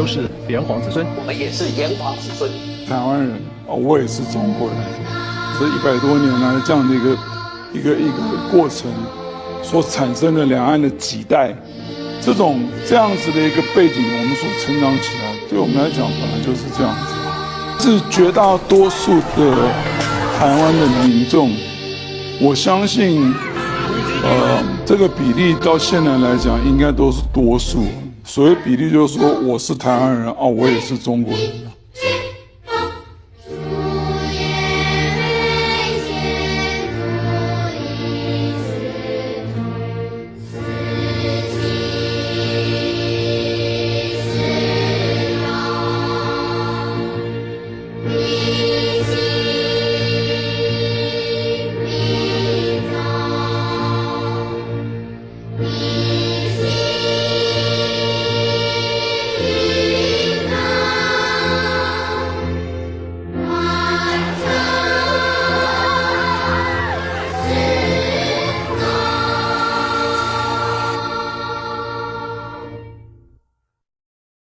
都是炎黄子孙。我们也是炎黄子孙。台湾人我也是中国人。这100多年来这样的一个过程，所产生的两岸的几代，这样子的一个背景，我们所成长起来，对我们来讲本来就是这样子。是绝大多数的台湾的民众，我相信，这个比例到现在来讲，应该都是多数。所谓比例，就是说我是台湾人我也是中国人。